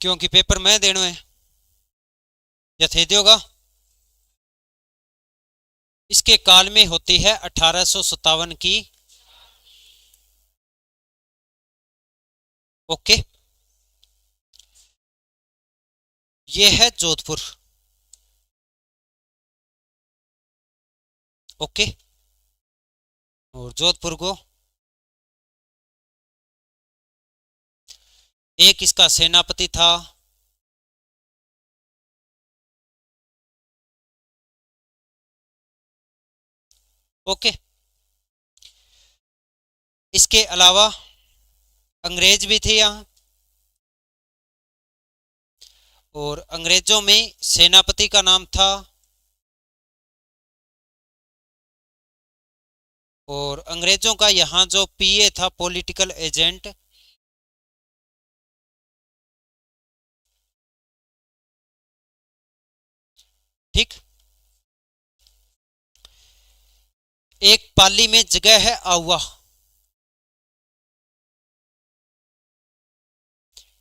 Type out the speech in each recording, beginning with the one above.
क्योंकि पेपर मैं देनो है या थे दोगा। इसके काल में होती है 1857 की। ओके। ये है जोधपुर। ओके। और जोधपुर को एक इसका सेनापति था। ओके। इसके अलावा अंग्रेज भी थे यहाँ। और अंग्रेजों में सेनापति का नाम था। और अंग्रेजों का यहाँ जो पीए था, पॉलिटिकल एजेंट, ठीक। एक पाली में जगह है आउआ।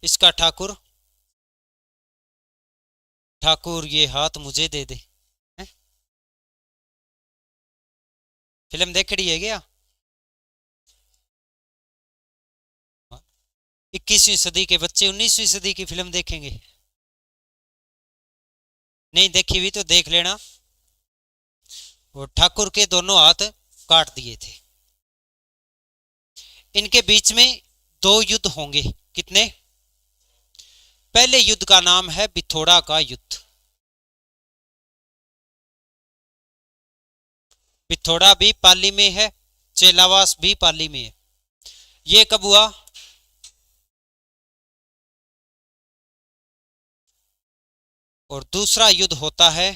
इसका ठाकुर। ठाकुर ये हाथ मुझे दे दे। हैं? फिल्म देख रही है क्या? 21वीं सदी के बच्चे 19वीं सदी की फिल्म देखेंगे? नहीं देखी हुई तो देख लेना। और ठाकुर के दोनों हाथ काट दिए थे। इनके बीच में दो युद्ध होंगे। कितने? पहले युद्ध का नाम है बिथोड़ा का युद्ध। बिथोड़ा भी पाली में है, चेलावास भी पाली में है। ये कब हुआ? और दूसरा युद्ध होता है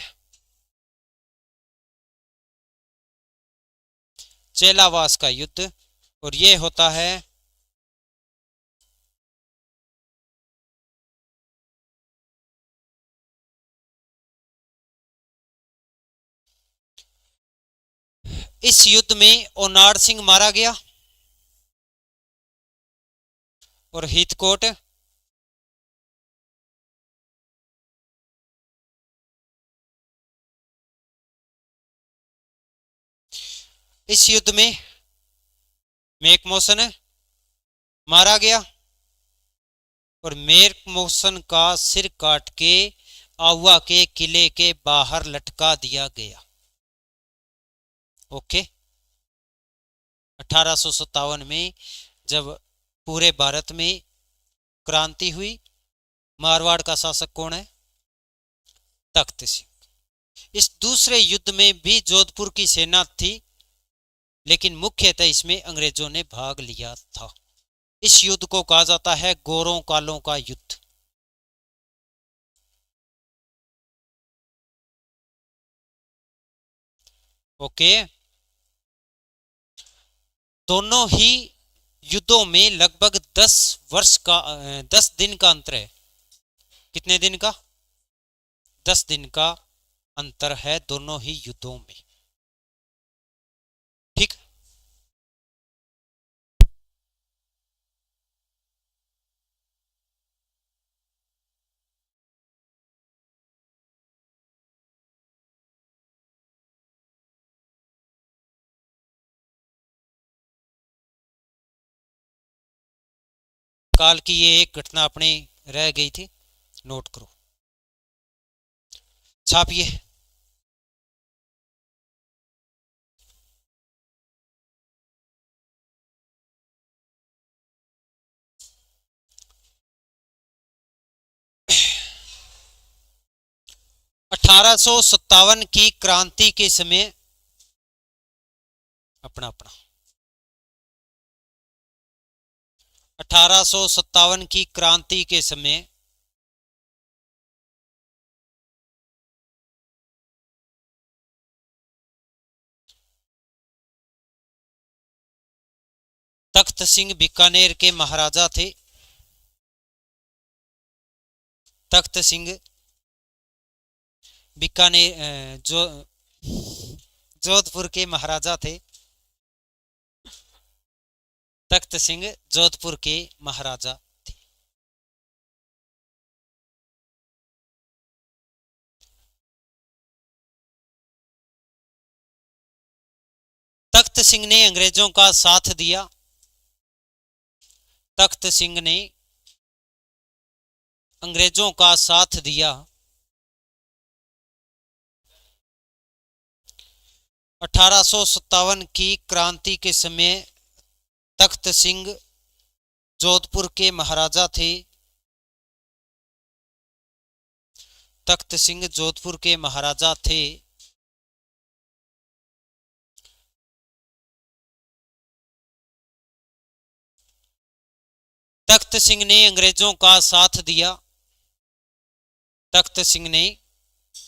चेलावास का युद्ध। और ये होता है इस युद्ध में ओनार सिंह मारा गया। और हितकोट। इस युद्ध में मैकमोसन मारा गया। और मैकमोसन का सिर काट के आउवा के किले के बाहर लटका दिया गया। ओके। 1857 में जब पूरे भारत में क्रांति हुई, मारवाड़ का शासक कौन है? तख्त सिंह। इस दूसरे युद्ध में भी जोधपुर की सेना थी, लेकिन मुख्यतः इसमें अंग्रेजों ने भाग लिया था। इस युद्ध को कहा जाता है गोरों कालों का युद्ध। ओके। दोनों ही युद्धों में लगभग 10 दिन का अंतर है। कितने दिन का? 10 दिन का अंतर है दोनों ही युद्धों में। ठीक। काल की ये एक घटना अपने रह गई थी, नोट करो, छापिए। 1857 की क्रांति के समय अपना अपना 1857 की क्रांति के समय तख्त सिंह बीकानेर के महाराजा थे। तख्त सिंह बीकानेर जो जोधपुर के महाराजा थे। तख्त सिंह जोधपुर के महाराजा थे। तख्त सिंह ने अंग्रेजों का साथ दिया। तख्त सिंह ने अंग्रेजों का साथ दिया। 1857 की क्रांति के समय तख्त सिंह जोधपुर के महाराजा थे। तख्त सिंह जोधपुर के महाराजा थे। तख्त सिंह ने अंग्रेजों का साथ दिया। तख्त सिंह ने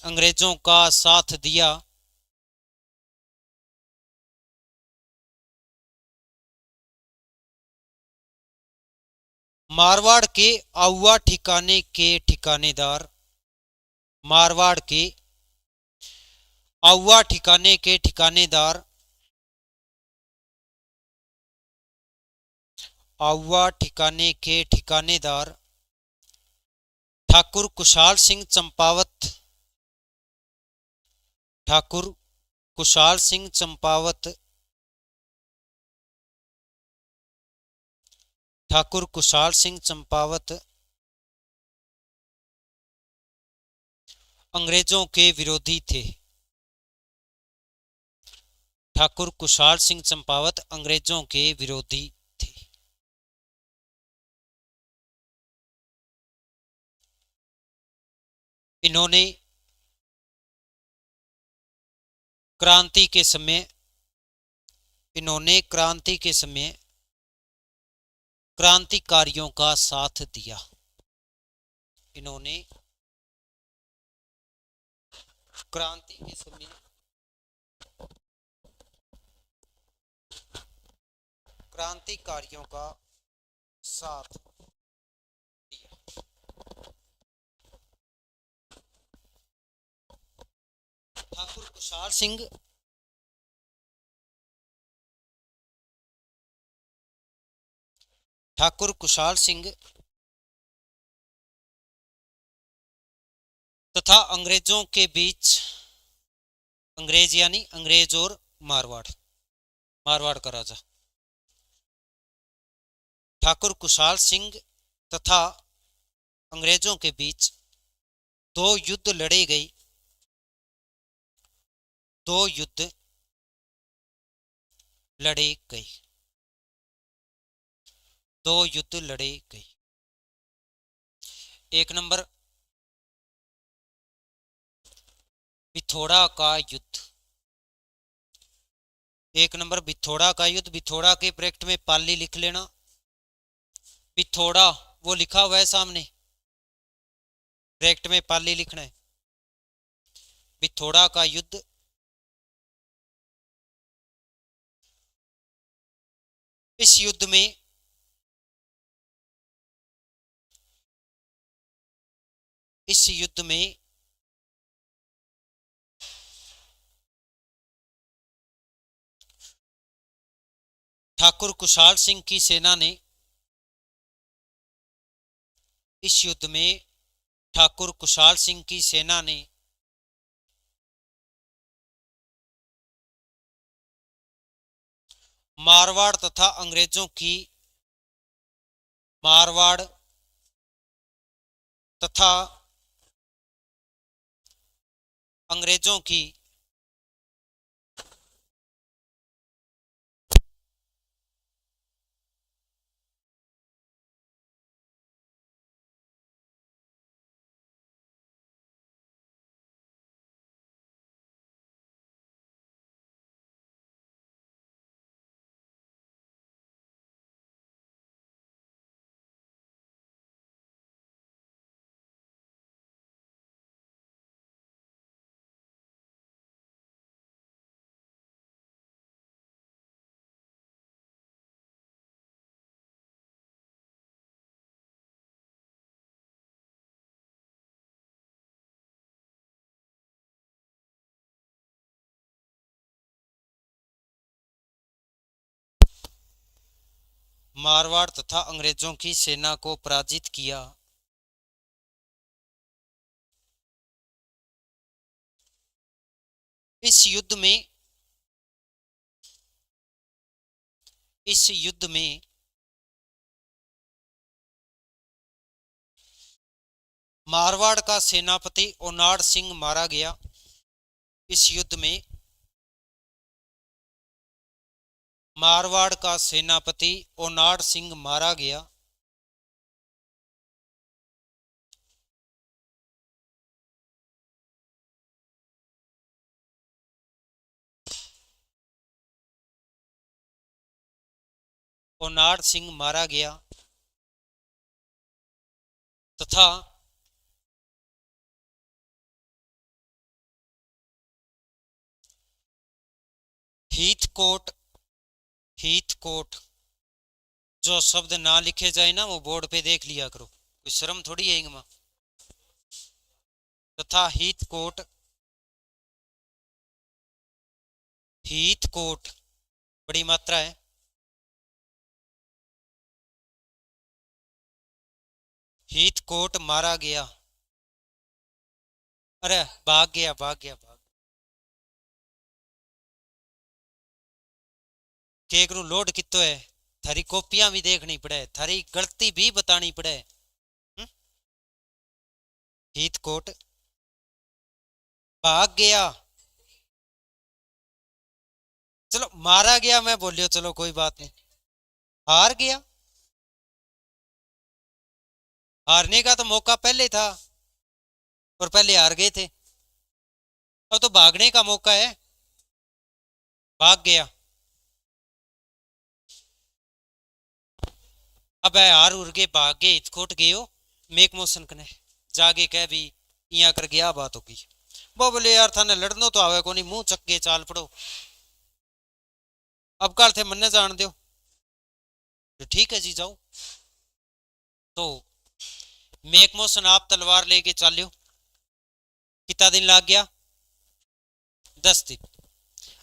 अंग्रेजों का साथ दिया। मारवाड़ के आउवा ठिकाने के ठिकानेदार। मारवाड़ के आउवा ठिकाने के ठिकानेदार। आउवा ठिकाने के ठिकानेदार ठाकुर कुशाल सिंह चंपावत। ठाकुर कुशाल सिंह चंपावत। ठाकुर कुशाल सिंह चंपावत अंग्रेजों के विरोधी थे। ठाकुर कुशाल सिंह चंपावत अंग्रेजों के विरोधी थे। इन्होंने क्रांति के समय क्रांतिकारियों का साथ दिया। इन्होंने क्रांति के समय क्रांतिकारियों का साथ दिया। ठाकुर कुशाल सिंह ठाकुर कुशाल सिंह तथा अंग्रेजों के बीच, अंग्रेज यानी अंग्रेज और मारवाड़ का राजा ठाकुर कुशाल सिंह तथा अंग्रेजों के बीच दो युद्ध लड़े गए। दो युद्ध लड़े गए। दो युद्ध लड़े गए। एक नंबर बिथोड़ा का युद्ध। एक नंबर बिथोड़ा का युद्ध। बिथोड़ा के ब्रैकेट में पाली लिख लेना। बिथोड़ा वो लिखा हुआ है सामने, ब्रैकेट में पाली लिखना है। बिथोड़ा का युद्ध। इस युद्ध में ठाकुर कुशाल सिंह की सेना ने इस युद्ध में ठाकुर कुशाल सिंह की सेना ने मारवाड़ तथा अंग्रेजों की मारवाड़ तथा अंग्रेजों की मारवाड़ तथा अंग्रेजों की सेना को पराजित किया। इस युद्ध में इस युद्ध में मारवाड़ का सेनापति ओनाड सिंह मारा गया। इस युद्ध में मारवाड़ का सेनापति ओनाड सिंह मारा गया। ओनाड सिंह मारा गया तथा हीथकोट, हीथकोट, जो शब्द ना लिखे जाए ना वो बोर्ड पे देख लिया करो, कोई शर्म थोड़ी है इनमें। तथा हीथकोट, हीथकोट बड़ी मात्रा है। हीथकोट मारा गया, अरे भाग गया, भाग गया, भाग केकरू लोड कितो है, थारी कॉपियां भी देखनी पड़े, थारी गलती भी बतानी पड़े। हीथकोट भाग गया, चलो मारा गया मैं बोलियो, चलो कोई बात नहीं। हार गया, हारने का तो मौका पहले था और पहले हार गए थे, अब तो भागने का मौका है। भाग गया, अब हार उर के भाग गए, हिचकोट गए हो मेक मोशन कने जागे कह भी इया कर गया बात होगी। वो बोले यार थाने लड़नो तो आवे को नहीं, मुंह चक के चाल पड़ो, अब कल थे मन्ने जान दो। तो ठीक है जी जाओ। तो मेक मोशन आप तलवार लेके चलो, कितना दिन लग गया, 10 दिन।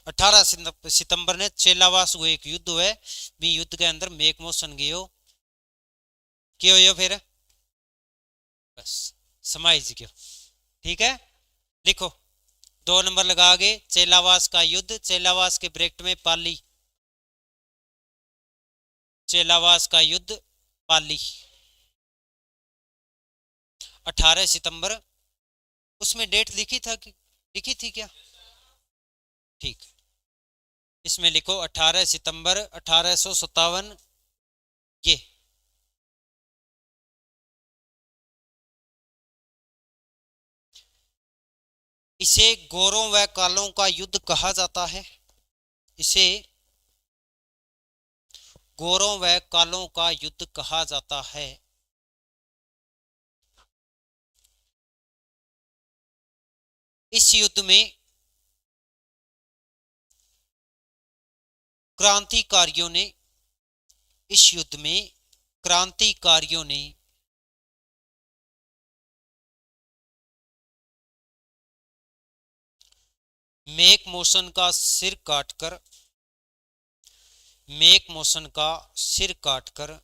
18 सितंबर ने चेलावास हुए एक युद्ध हुए, भी युद्ध के अंदर मेक मोशन गयो, क्यों हो फिर बस समाज गयो। ठीक है, लिखो 2 नंबर लगा आगे, चेलावास का युद्ध, चेलावास के ब्रैकेट में पाली, चेलावास का युद्ध पाली 18 सितंबर। उसमें डेट लिखी था कि लिखी थी क्या, ठीक, इसमें लिखो 18 सितंबर 1857। ये इसे गोरों व कालों का युद्ध कहा जाता है, इसे गोरों व कालों का युद्ध कहा जाता है। इस युद्ध में क्रांतिकारियों ने, इस युद्ध में क्रांतिकारियों ने मेक मोशन का सिर काटकर, मेक मोशन का सिर काटकर,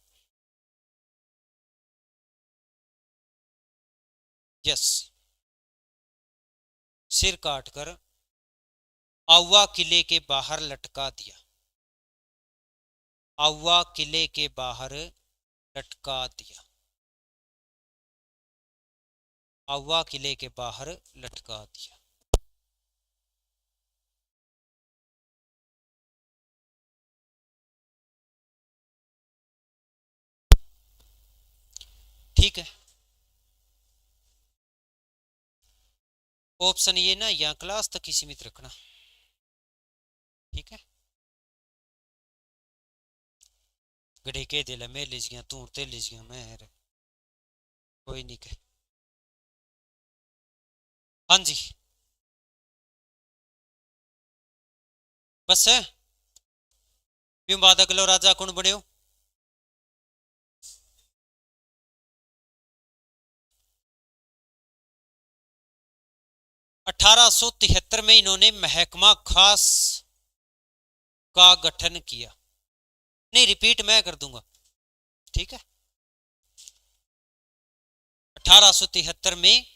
यस, सिर काटकर आउवा किले के बाहर लटका दिया, आउवा किले के बाहर लटका दिया, आउवा किले के बाहर लटका दिया। ठीक है, ऑप्शन ये ना या क्लास तक ही सीमित रखना, ठीक है। गड़े के दिल में लिज गया तू ते लिज गया मैं, कोई नहीं कह, हाँ जी बस है। क्यों बाद अगलो राजा कौन बने, 1873 में इन्होंने महकमा खास का गठन किया, नहीं रिपीट मैं कर दूंगा, ठीक है। 1873 में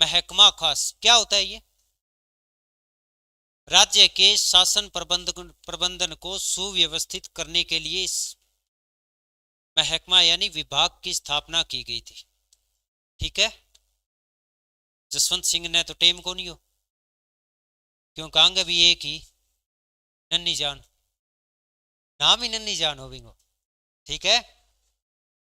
महकमा खास क्या होता है ये, राज्य के शासन प्रबंधन को सुव्यवस्थित करने के लिए इस महकमा यानी विभाग की स्थापना की गई थी। ठीक है, जसवंत सिंह ने तो टेम को नहीं हो, क्यों कहेंगे भी एक ही नन्नी जान, नाम ही नन्नी जान हो बिंगो। ठीक है,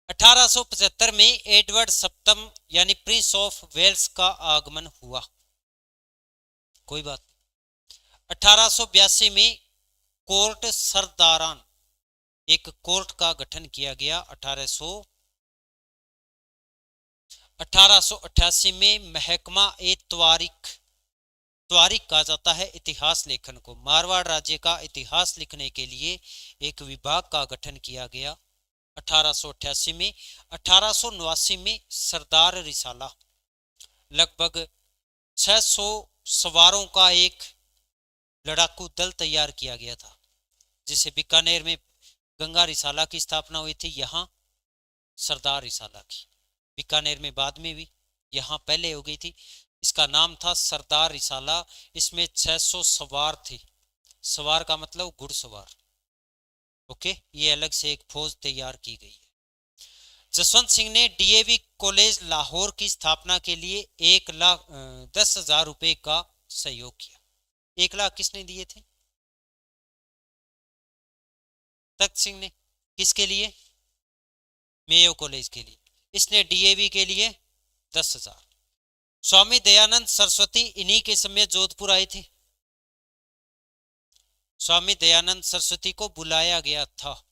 1875 में एडवर्ड सप्तम यानी प्रिंस ऑफ वेल्स का आगमन हुआ। कोई बात। 1882 में कोर्ट सरदारान एक कोर्ट का गठन किया गया। 1888 में महकमा ए त्वारिख कहा जाता है इतिहास लेखन को। मारवाड़ राज्य का इतिहास लिखने के लिए एक विभाग का गठन किया गया 1888 में। 1889 में सरदार रिसाला लगभग 600 सवारों का एक लड़ाकू दल तैयार किया गया था, जिसे बीकानेर में गंगा रिसाला की स्थापना हुई थी, यहाँ सरदार रिसाला की। बीकानेर में बाद में भी, यहाँ पहले हो गई थी। इसका नाम था सरदार रिसाला। इसमें 600 सवार थे। सवार का मतलब घुड़सवार। ओके, ये अलग से एक फौज तैयार की गई है। जसवंत सिंह ने डीएवी कॉलेज लाहौर की स्थापना के लिए 1,10,000 रुपए का सहयोग किया। 1 लाख किसने दिए थे? तख्त सिंह ने। किसके लिए? मेयो कॉलेज के लिए। इसने डीएवी के लिए 10,000। स्वामी दयानंद सरस्वती इन्हीं के समय जोधपुर आए थे। स्वामी दयानंद सरस्वती को बुलाया गया था।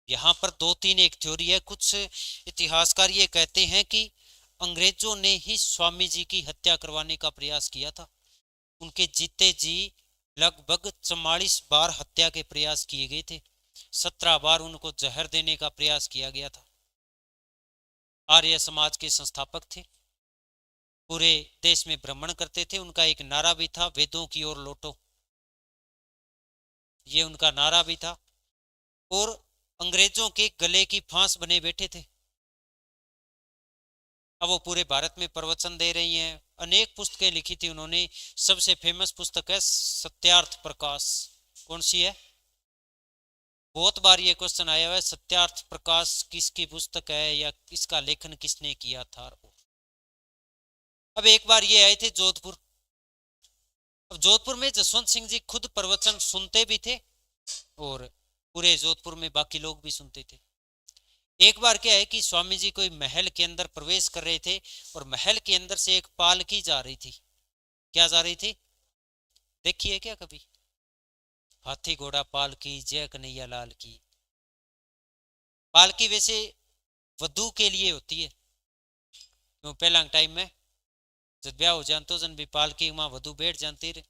यहाँ पर 2-3 एक थ्योरी है। कुछ इतिहासकार ये कहते हैं कि अंग्रेजों ने ही स्वामी जी की हत्या करवाने का प्रयास किया था। उनके जीते जी लगभग 44 बार हत्या के प्रयास किए गए थे। 17 बार उनको जहर देने का प्रयास किया गया था। आर्य समाज के संस्थापक थे, पूरे देश में भ्रमण करते थे। उनका एक नारा भी था, वेदों की ओर लौटो, ये उनका नारा भी था। और अंग्रेजों के गले की फांस बने बैठे थे। अब वो पूरे भारत में प्रवचन दे रही हैं। अनेक पुस्तकें लिखी थी उन्होंने। सबसे फेमस पुस्तक है सत्यार्थ प्रकाश। कौन सी है? बहुत बार ये क्वेश्चन आया हुआ है, सत्यार्थ प्रकाश किसकी पुस्तक है या इसका लेखन किसने किया था। अब एक बार ये आए थे जोधपुर। अब जोधपुर में जसवंत सिंह जी खुद प्रवचन सुनते भी थे और पूरे जोधपुर में बाकी लोग भी सुनते थे। एक बार क्या है कि स्वामी जी कोई महल के अंदर प्रवेश कर रहे थे और महल के अंदर से एक पालकी जा रही थी। क्या जा रही थी? देखी है क्या कभी? हाथी घोड़ा पालकी जय कन्हैया लाल की। पालकी वैसे वधू के लिए होती है, क्यों पहला टाइम में जब ब्याह हो जान तो जन भी पालकी मां वधू बैठ जानती रे।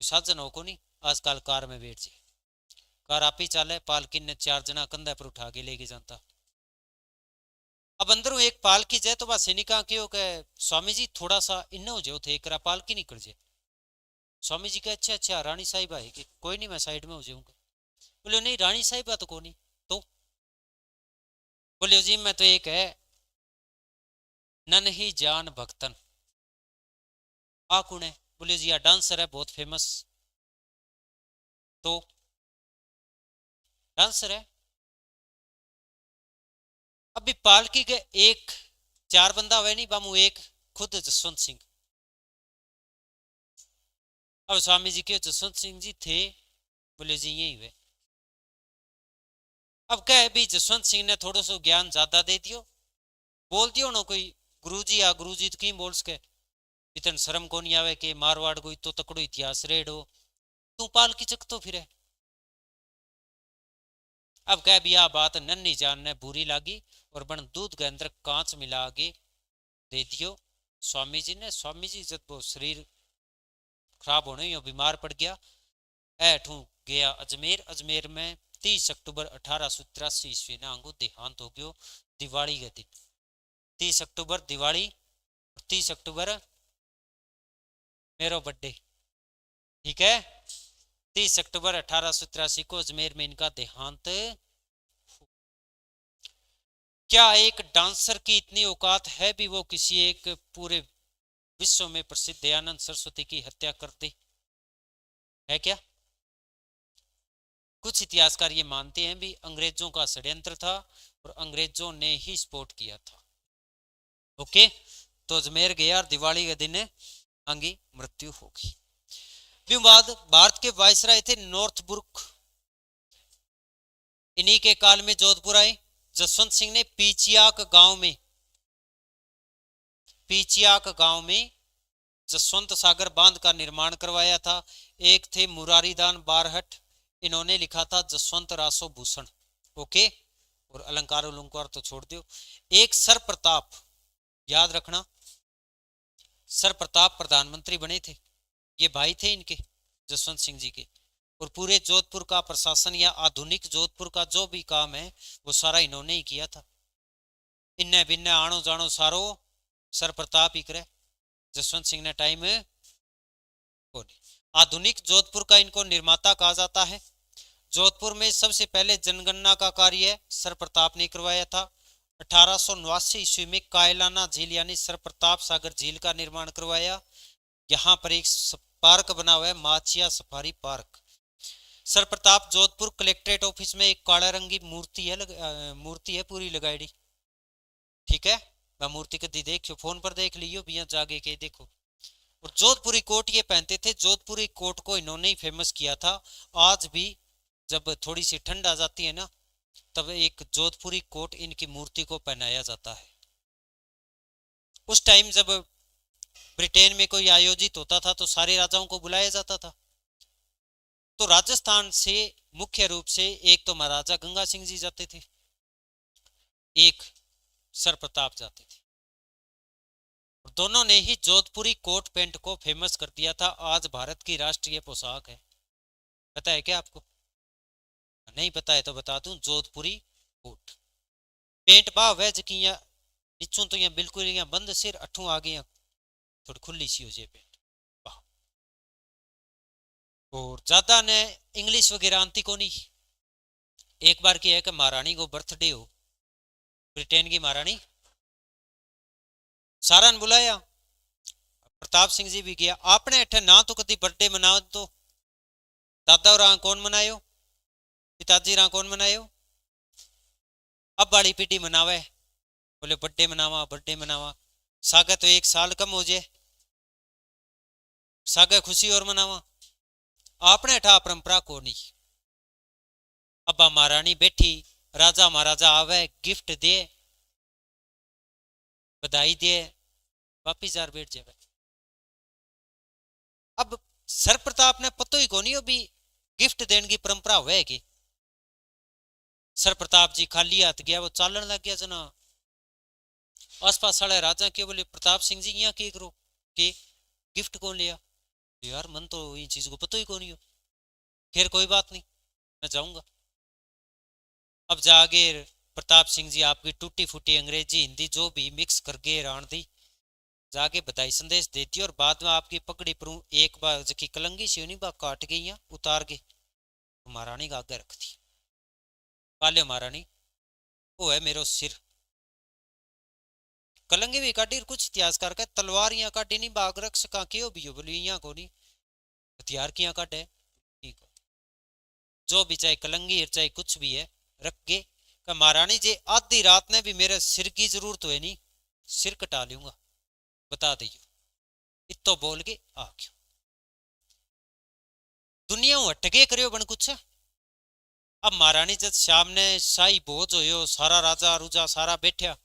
साजन हो को नहीं आजकल कार में बैठ जाए, कार आप ही चाले, पालकी ने 4 जना कंधे पर उठा के लेके जाता। अब अंदर एक पालकी जाए तो बस सैनिका क्यों कहे स्वामी जी थोड़ा सा इन हो जाओ थे, एक पालकी निकल जाए। स्वामी जी कहे अच्छा अच्छा रानी साहिबा है कि कोई नहीं मैं साइड में हो जाऊंगा। बोले नहीं रानी साहिबा तो कौन? तो बोले जी मैं तो एक है नन ही जान भक्तन। आ कौन है? बोले जी डांसर है बहुत फेमस। तो डांसर है। अभी पालकी के एक 4 बंदा हुए नहीं बामू, एक खुद जसवंत सिंह। अब स्वामी जी के जसवंत सिंह जी थे? बोले जी यही हुए। अब क्या है भी जसवंत सिंह ने थोड़ा सा ज्ञान ज्यादा दे दियो, बोल दियो ना कोई गुरुजी आ गुरुजी तो की बोल सके। इतन शर्म को नहीं आवे कि मारवाड़ कोई तो तकड़ो इतिहास रेड हो, तू पालकी चक तो फिर। अब कह भी आ बात नन्ही जान ने बुरी लागी और बन दूध के अंदर कांच मिला के दे दियो स्वामी जी ने। स्वामी जी जब वो शरीर खराब होने ही बीमार पड़ गया, ऐठू गया अजमेर। अजमेर में 30 अक्टूबर 1883 ईस्वी ने आंगू देहांत हो गयो दिवाली के दिन। 30 अक्टूबर दिवाली, 30 अक्टूबर मेरो बर्थडे। ठीक है, 30 अक्टूबर 1883 को अजमेर में इनका देहांत। क्या एक डांसर की इतनी औकात है भी वो किसी एक पूरे विश्व में प्रसिद्ध दयानंद सरस्वती की हत्या कर दे? है क्या? कुछ इतिहासकार ये मानते हैं भी अंग्रेजों का षड्यंत्र था और अंग्रेजों ने ही स्फोट किया था। ओके, तो अजमेर गया और दिवाली के दिन अंगी मृत्यु होगी। बाद भारत के वायसराय थे नॉर्थब्रुक, इन्हीं के काल में जोधपुर आए। जसवंत सिंह ने पीचियाक गांव में जसवंत सागर बांध का निर्माण करवाया था। एक थे मुरारीदान बारहट, इन्होंने लिखा था जसवंत रासो भूषण। ओके, और अलंकार अलंकार तो छोड़ दो। एक सर प्रताप, याद रखना, सर प्रताप प्रधानमंत्री बने थे, ये भाई थे इनके जसवंत सिंह जी के। और पूरे जोधपुर का प्रशासन या आधुनिक जोधपुर का जो भी काम है वो सारा इन्होंने ही किया था। इन्ने बिन्ने आनो जानो सारो सर प्रताप ही करे, जसवंत सिंह ने टाइम को नहीं। आधुनिक जोधपुर का इनको निर्माता कहा जाता है। जोधपुर में सबसे पहले जनगणना का कार्य सर प्रताप ने करवाया था। 1889 ईस्वी में कायलाना झील यानी सर प्रताप सागर झील का निर्माण करवाया। यहाँ पर एक पार्क बना हुआ है, Machiya safari park. Sir Pratap Jodhpur collectorate office में एक काला रंगी मूर्ति है, मूर्ति है पूरी लगाई। ठीक है, वह मूर्ति कभी देखियो, फोन पर देख लियो भैया जागे के देखो। और जोधपुरी कोट ये पहनते थे, जोधपुरी कोट को इन्होंने ही फेमस किया था। आज भी जब थोड़ी सी ठंड आ जाती है ना, तब एक जोधपुरी कोट इनकी मूर्ति को पहनाया जाता है। उस टाइम जब ब्रिटेन में कोई आयोजित होता था तो सारे राजाओं को बुलाया जाता था। तो राजस्थान से मुख्य रूप से एक तो महाराजा गंगा सिंह जी जाते थे, एक सर प्रताप जाते थे। दोनों ने ही जोधपुरी कोट पैंट को फेमस कर दिया था। आज भारत की राष्ट्रीय पोशाक है। पता है क्या आपको? नहीं पता है तो बता दूं, जोधपुरी कोट पेंट भाव है जकिया नीचों तो यहाँ बिल्कुल यहाँ बंद सिर, अठू आ गया थोड़ी खुली सी हो जाए पेंट। और ज्यादा ने इंग्लिश वगैरह आंती को नहीं। एक बार क्या है कि महारानी को बर्थडे हो, ब्रिटेन की महारानी, सारा ने बुलाया, प्रताप सिंह जी भी गया। आपने अठे ना तो कभी बर्थडे मनाओ तो दादा और कौन मनायो, पिताजी रा कौन मनायो, अब वाली पीढ़ी मनावे, बोले बर्थडे मनावा बर्थडे मनावा। सागे तो एक साल कम हो जाए, सागे खुशी और मनावा। आपने अठा परंपरा को नहीं। अब महारानी बैठी, राजा महाराजा आवे, गिफ्ट दे, बधाई दे, वापिस जार बैठ जावे। अब सर प्रताप ने पतो ही को नहीं भी गिफ्ट देने की परंपरा हुए कि सर प्रताप जी खाली हाथ गया, वो चालन लग गया जना। आसपास वाले राजा के बोले प्रताप सिंह जी यहाँ की करो कि गिफ्ट कौन लिया, यार मन तो ये चीज को पता ही कौन हो। फिर कोई बात नहीं, मैं जाऊंगा। अब जागे प्रताप सिंह जी आपकी टूटी फूटी अंग्रेजी हिंदी जो भी मिक्स करके रान दी, जाके बधाई संदेश देती और बाद में आपकी पकड़ी पर एक बार जकी कलंगी सी नहीं बात काट गई या उतार के महारानी का आगे रख दी। काले महारानी वो है मेरो सिर, कलंगी भी काटी। कुछ इतिहासकार का तलवार यहाँ काटी नहीं, बाग रख सका क्यों भी हो बोली यहाँ को नहीं, हथियार की यहाँ काटे ठीक हो। जो भी चाहे कलंगी चाहे कुछ भी है रख के का महारानी जी आधी रात ने भी मेरे सिर की जरूरत है नहीं, सिर कटा लूंगा, बता दियो। इतो बोल के आ गयो। दुनिया हटके करियो बन कुछ। अब महारानी जब शाम ने शाही भोज हो, सारा राजा रुजा सारा बैठा,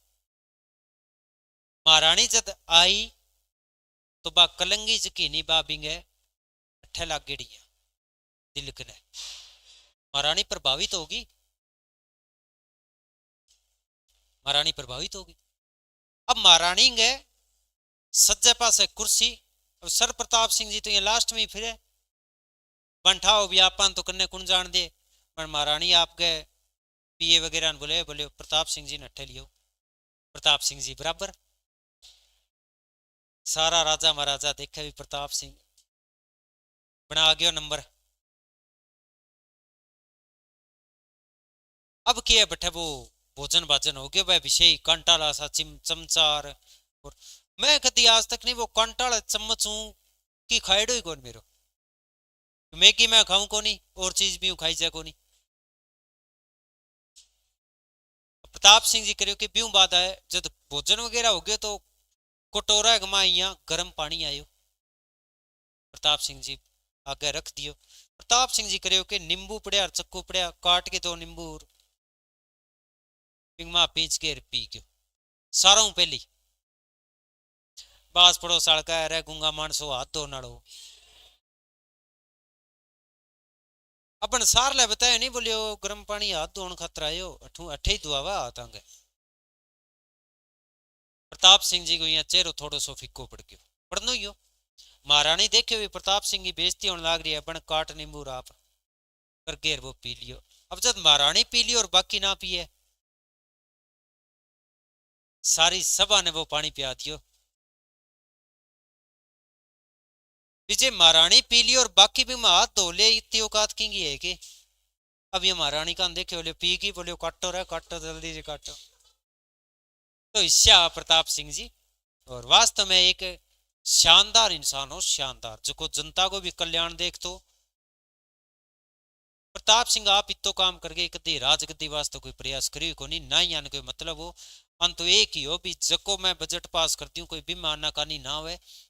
महारानी जब आई तो बा कलंगी जकीनी बा बिंगे अठे लाग गेड़िया दिलक ने। महारानी प्रभावित होगी, महारानी प्रभावित होगी। अब महारानी गए सज्जे पास है कुर्सी, अब सर प्रताप सिंह जी तो ये लास्ट में ही फिरे बंठाओ व्यापान तो करने कौन जान दे। पर महारानी आप गए पीए वगैरह बोले, बोले प्रताप सिंह जी ने अट्ठे लियो। प्रताप सिंह जी बराबर, सारा राजा महाराजा देखे भी प्रताप सिंह बना गयो नंबर। अब क्या बैठे वो भोजन भाजन हो गया वह विषय कंटाला सा चमचार। और मैं कभी आज तक नहीं वो कंटाला चम्मच हूं कि खाएडो ही कौन मेरो, मैगी मैं खाऊं को नहीं और चीज भी खाई जाए को नहीं। प्रताप सिंह जी करियो कि ब्यूं बात है जब भोजन वगैरह हो गया तो कटोरा गमाइया गर्म पानी आयो। प्रताप सिंह जी आगे रख दियो। प्रताप सिंह जी करियो कि नींबू पड़या और चक्कू पड़या काट के तो नींबू पिंगमा पींच के पी गयो सारों पहली। बास पड़ो सड़का रे गुंगा मानसो हाथ धो नाड़ो। अपन सार ले बताया नहीं बोलियो गर्म पानी हाथ धोने खातर आयो अठू अठे ही धुआवा हाथ आंगे। प्रताप सिंह जी को यहाँ चेहरो थोड़ो सो फिक्को पड़ गयो पड़नो ही हो। महारानी देखे हुए प्रताप सिंह की बेइज्जती होने लग रही है बन काट नींबू राप कर गेर वो पी लियो। अब जब महारानी पी लियो और बाकी ना पिए सारी सभा ने वो पानी पिया दियो। विजय महारानी पी ली और बाकी भी मैं हाथ धो ले इतनी औकात की है कि अब ये महारानी का देखे बोले पी की बोले काटो रे काटो जल्दी से काटो। तो ईश्या प्रताप सिंह जी और वास्तव में एक शानदार इंसान हो शानदार जो जनता को भी कल्याण देख तो। प्रताप सिंह आप इतो काम करके कदी राजगद्दी वास्ते कोई प्रयास करी को नहीं ना ही आने कोई मतलब हो अंत एक ही हो भी जको मैं बजट पास करती हूँ कोई भी आना करनी ना हो।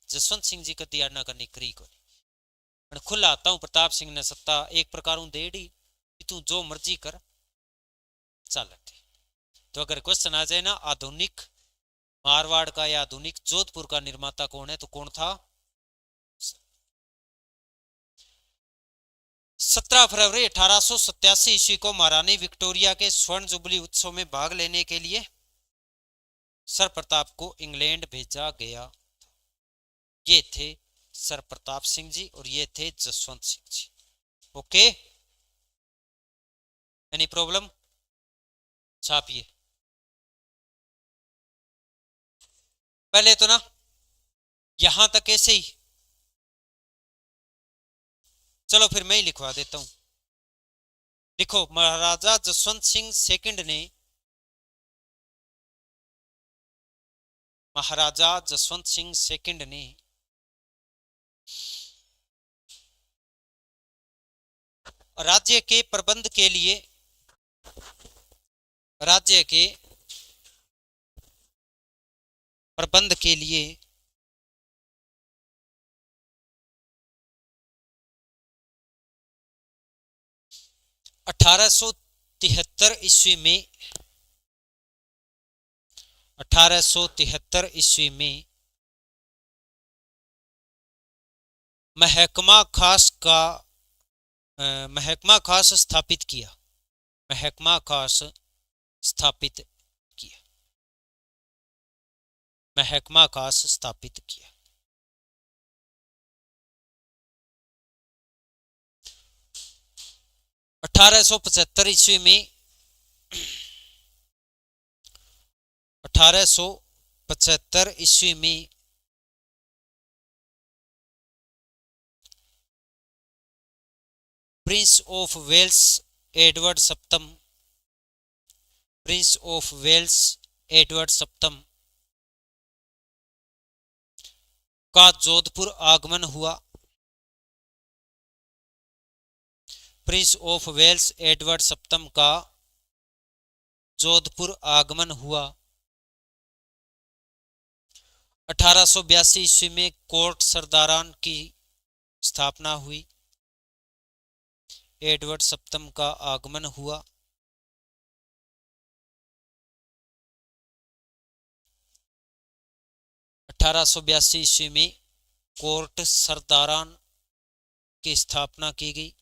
जसवंत सिंह जी कदी आना करनी करी को नहीं खुला आता हूँ प्रताप सिंह ने सत्ता एक प्रकार दे दी तू जो मर्जी कर चल। तो अगर क्वेश्चन आ जाए ना आधुनिक मारवाड़ का या आधुनिक जोधपुर का निर्माता कौन है तो कौन था। 17 फरवरी 1887 ईस्वी को महारानी विक्टोरिया के स्वर्ण जुबली उत्सव में भाग लेने के लिए सर प्रताप को इंग्लैंड भेजा गया। ये थे सर प्रताप सिंह जी और ये थे Jaswant Singh ji. Okay any problem छापिए। पहले तो ना यहां तक ऐसे ही चलो फिर मैं ही लिखवा देता हूं। लिखो महाराजा जसवंत सिंह सेकंड ने महाराजा जसवंत सिंह सेकंड ने राज्य के प्रबंध के लिए राज्य के प्रबंध के लिए 1873 ईस्वी में 1873 ईस्वी में महकमा खास का महकमा खास स्थापित किया। महकमा खास स्थापित किया। महकमा खास स्थापित किया। 1875 ईस्वी में 1875 ईस्वी में प्रिंस ऑफ वेल्स एडवर्ड सप्तम प्रिंस ऑफ वेल्स एडवर्ड सप्तम का जोधपुर आगमन हुआ। प्रिंस ऑफ वेल्स एडवर्ड सप्तम का जोधपुर आगमन हुआ। 1882 ईस्वी में कोर्ट सरदारान की स्थापना हुई। एडवर्ड सप्तम का आगमन हुआ। 1882 ईस्वी में कोर्ट सरदारान की स्थापना की गई।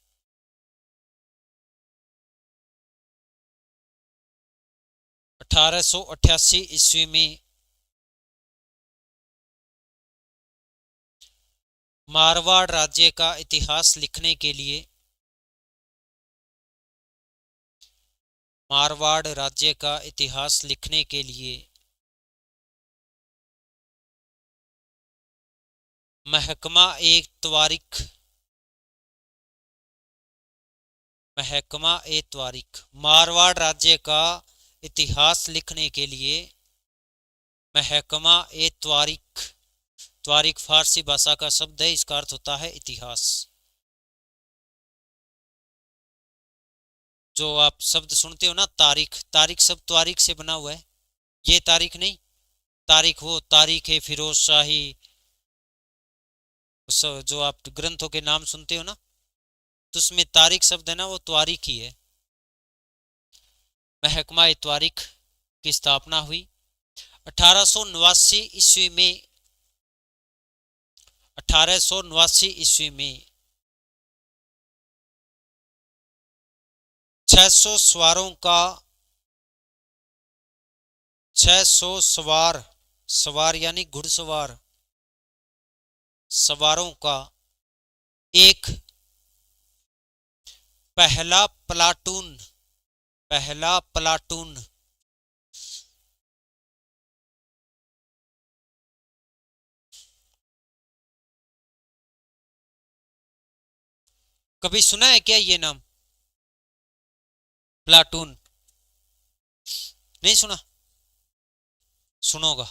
1888 ईस्वी में मारवाड़ राज्य का इतिहास लिखने के लिए मारवाड़ राज्य का इतिहास लिखने के लिए महकमा ए त्वारिख मारवाड़ राज्य का इतिहास लिखने के लिए महकमा ए त्वारिख त्वारिख फारसी भाषा का शब्द है। इसका अर्थ होता है इतिहास। जो आप शब्द सुनते हो ना, तारीख, तारीख शब्द तारीख से बना हुआ है, ये तारीख नहीं। तारीख वो तारीख है फिरोज शाही, जो आप ग्रंथों के नाम सुनते हो ना, तो उसमें तारीख शब्द है ना, वो तारीख ही है। महकमा तारीख की स्थापना हुई 1889 ईस्वी में। 1889 में 600 सवारों का, 600 सवार, सवार यानी घुड़सवार, सवारों का एक पहला प्लाटून, पहला प्लाटून कभी सुना है क्या ये नाम, प्लाटून? नहीं सुना? सुनोगा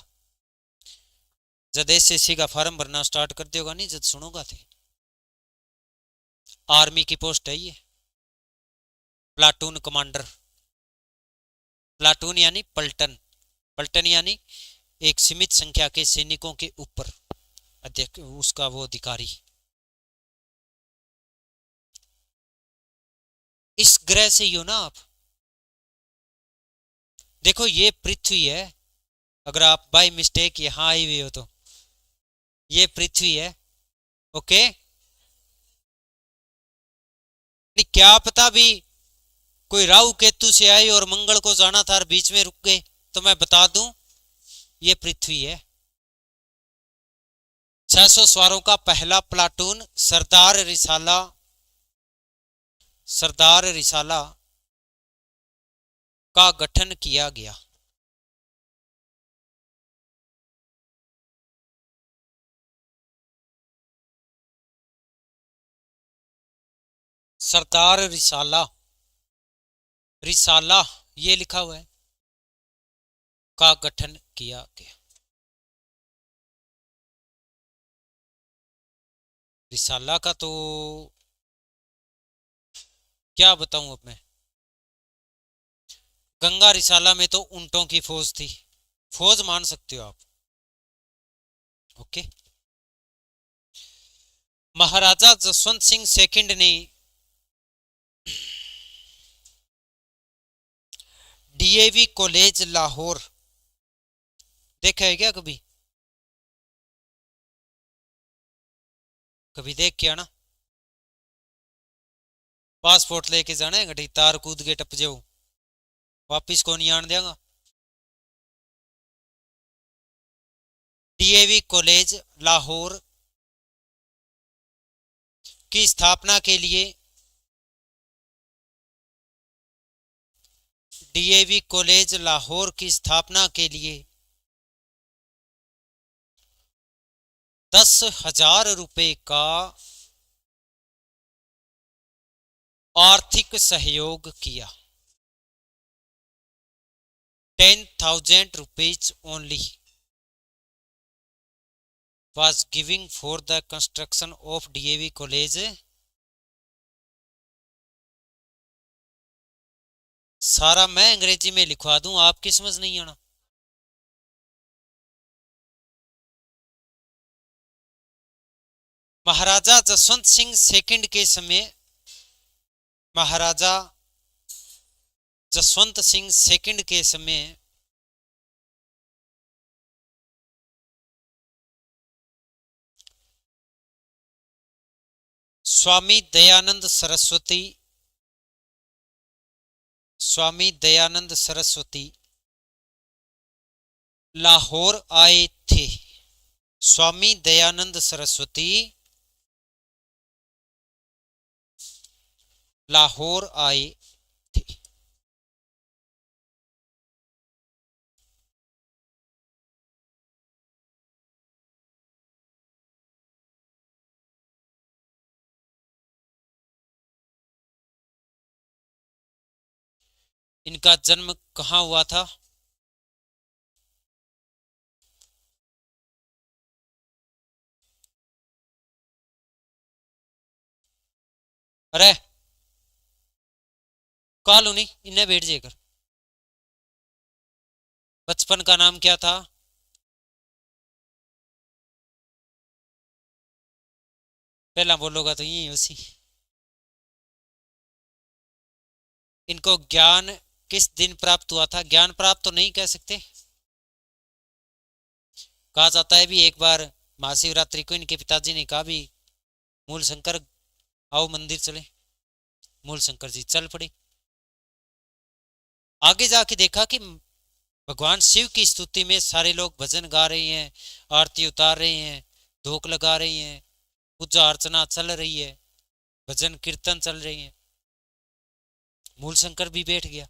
जब एसएससी का फॉर्म भरना स्टार्ट कर देगा, नहीं जब सुनोगा थे। आर्मी की पोस्ट है ये, प्लाटून कमांडर। प्लाटून यानी पलटन, पलटन यानी एक सीमित संख्या के सैनिकों के ऊपर अध्यक्ष, उसका वो अधिकारी। इस ग्रह से ही हो ना आप। देखो ये पृथ्वी है, अगर आप बाय मिस्टेक यहां आए हुए हो तो ये पृथ्वी है। ओके, नहीं क्या पता भी कोई राहु केतु से आए और मंगल को जाना था और बीच में रुक गए, तो मैं बता दूं ये पृथ्वी है। 600 सवारों का पहला प्लाटून सरदार रिसाला, सरदार रिसाला का गठन किया गया। सरदार रिसाला, रिसाला ये लिखा हुआ है, का गठन किया गया। रिसाला का तो क्या बताऊं अब मैं। गंगा रिसाला में तो ऊंटों की फौज थी, फौज मान सकते हो आप। ओके, महाराजा जसवंत सिंह सेकंड ने डीएवी कॉलेज लाहौर देखा है क्या कभी? कभी देख के आना। पासपोर्ट लेके जाना है, गड्डी तार कूद के टप जाओ, वापिस को नहीं आने देगा। डीएवी कॉलेज लाहौर की स्थापना के लिए, डीएवी कॉलेज लाहौर की स्थापना के लिए 10,000 रुपए का आर्थिक सहयोग किया। 10,000 rupees only was giving for the construction of DAV college। सारा मैं अंग्रेजी में लिखवा दूं, आपकी समझ नहीं आना। महाराजा जसवंत सिंह सेकंड के समय, महाराजा जसवंत सिंह सेकंड के समय स्वामी दयानंद सरस्वती, स्वामी दयानंद सरस्वती लाहौर आए थे। स्वामी दयानंद सरस्वती लाहौर आए थे। इनका जन्म कहाँ हुआ था? अरे कालू नहीं, इन्हें बैठ जाकर। बचपन का नाम क्या था? पहला बोलोगा तो यही उसी। इनको ज्ञान किस दिन प्राप्त हुआ था? ज्ञान प्राप्त तो नहीं कह सकते। कहा जाता है भी एक बार महाशिवरात्रि को इनके पिताजी ने कहा भी मूल शंकर आओ मंदिर चले। मूल शंकर जी चल पड़े। आगे जाके देखा कि भगवान शिव की स्तुति में सारे लोग भजन गा रहे हैं, आरती उतार रहे हैं, धूप लगा रहे हैं, पूजा अर्चना चल रही है, भजन कीर्तन चल रही है। मूल शंकर भी बैठ गया।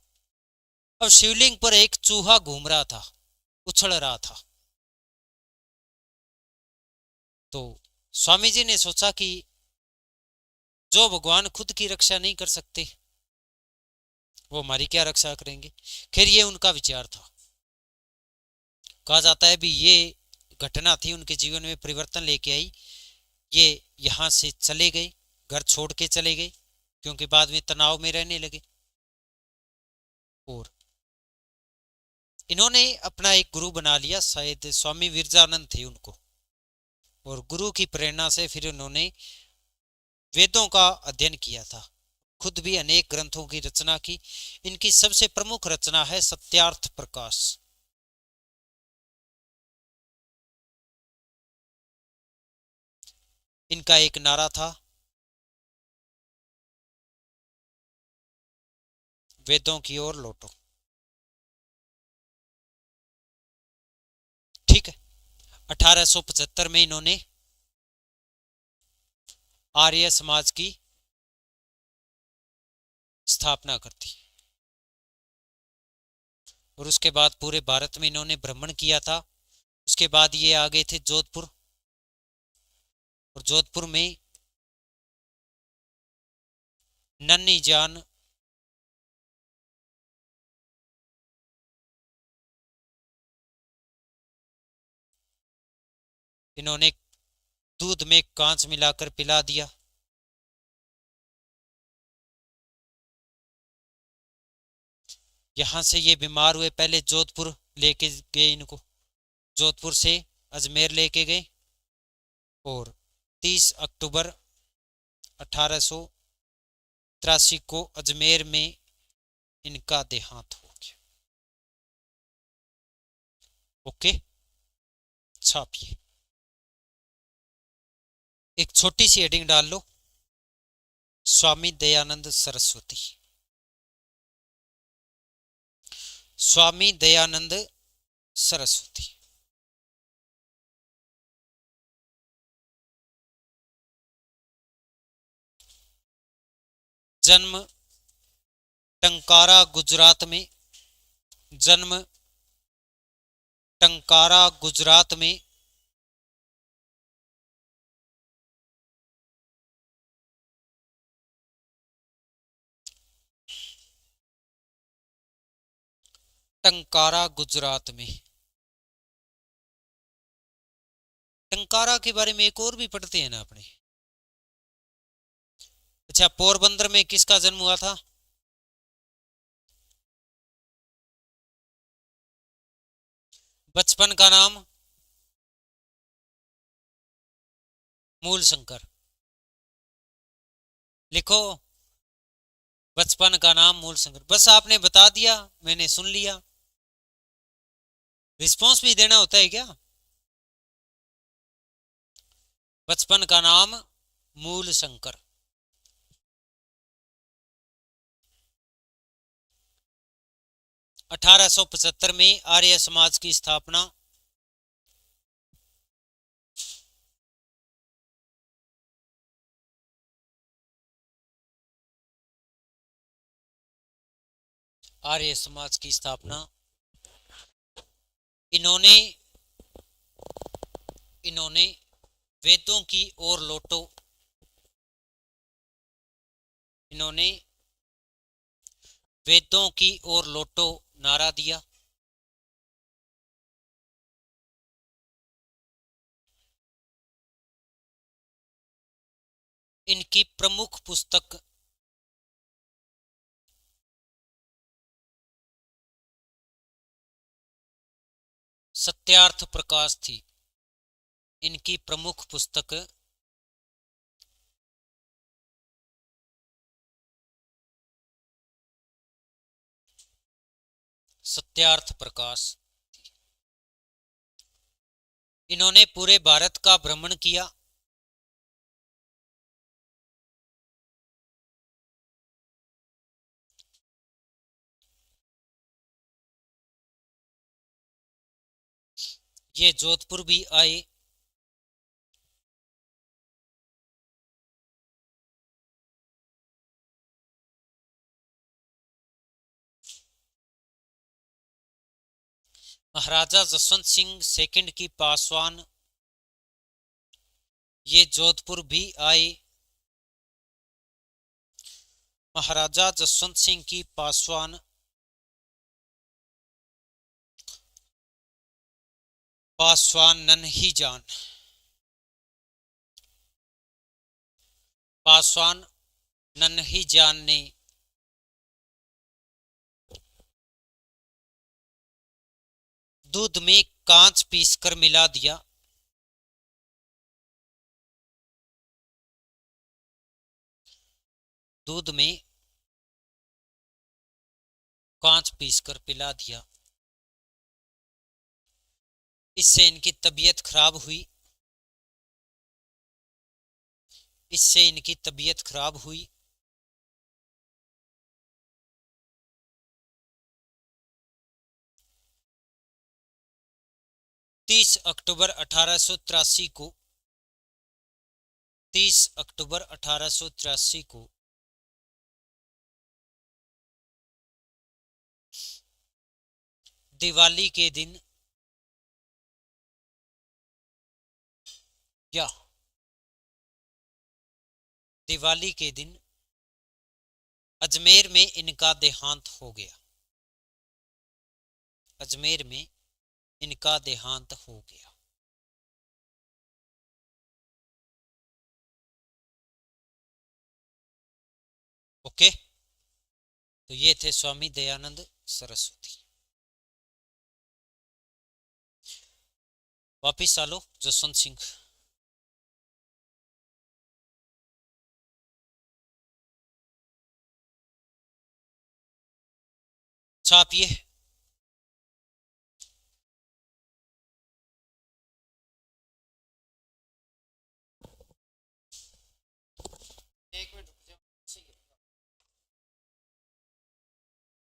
अब शिवलिंग पर एक चूहा घूम रहा था, उछल रहा था। तो स्वामी जी ने सोचा कि जो भगवान खुद की रक्षा नहीं कर सकते वो हमारी क्या रक्षा करेंगे। खैर ये उनका विचार था। कहा जाता है भी ये घटना थी उनके जीवन में परिवर्तन लेके आई। ये यहां से चले गए, घर छोड़ के चले गए, क्योंकि बाद में तनाव में रहने लगे। और इन्होंने अपना एक गुरु बना लिया, शायद स्वामी विरजानंद थे उनको। और गुरु की प्रेरणा से फिर उन्होंने वेदों का अध्ययन किया था, खुद भी अनेक ग्रंथों की रचना की। इनकी सबसे प्रमुख रचना है सत्यार्थ प्रकाश। इनका एक नारा था, वेदों की ओर लौटो। ठीक है। 1875 में इन्होंने आर्य समाज की स्थापना कर दी। और उसके बाद पूरे भारत में इन्होंने भ्रमण किया था। उसके बाद ये आ गए थे जोधपुर। और जोधपुर में नन्ही जान इन्होंने दूध में कांच मिलाकर पिला दिया। यहां से ये बीमार हुए, पहले जोधपुर लेके गए इनको, जोधपुर से अजमेर लेके गए। और 30 अक्टूबर 1883 को अजमेर में इनका देहांत हो गया। ओके, छापिए। एक छोटी सी हेडिंग डाल लो, स्वामी दयानंद सरस्वती। स्वामी दयानंद सरस्वती। जन्म टंकारा गुजरात में। जन्म टंकारा गुजरात में। टंकारा गुजरात में। टंकारा के बारे में एक और भी पढ़ते हैं ना अपने। अच्छा, पोरबंदर में किसका जन्म हुआ था? बचपन का नाम मूल शंकर। लिखो, बचपन का नाम मूल शंकर। बस आपने बता दिया, मैंने सुन लिया। रिस्पॉन्स भी देना होता है क्या? बचपन का नाम मूल शंकर। 1875 में आर्य समाज की स्थापना। आर्य समाज की स्थापना इन्होंने इन्होंने वेदों की ओर लौटो। इन्होंने वेदों की ओर लौटो नारा दिया। इनकी प्रमुख पुस्तक सत्यार्थ प्रकाश थी। इनकी प्रमुख पुस्तक सत्यार्थ प्रकाश। इन्होंने पूरे भारत का भ्रमण किया। ये जोधपुर भी आए। महाराजा जसवंत सिंह सेकंड की पासवान ये जोधपुर भी आए। महाराजा जसवंत सिंह की पासवान नन्ही जान पासवान नन्ही जान ने दूध में कांच पीसकर मिला दिया। दूध में कांच पीसकर पिला दिया। इससे इनकी तबीयत खराब हुई। इससे इनकी तबीयत खराब हुई। तीस अक्टूबर 1883 को 30 अक्टूबर 1883 को दिवाली के दिन या दिवाली के दिन अजमेर में इनका देहांत हो गया। अजमेर में इनका देहांत हो गया। ओके, तो ये थे स्वामी दयानंद सरस्वती। वापिस आ लो जसवंत सिंह। छापिए।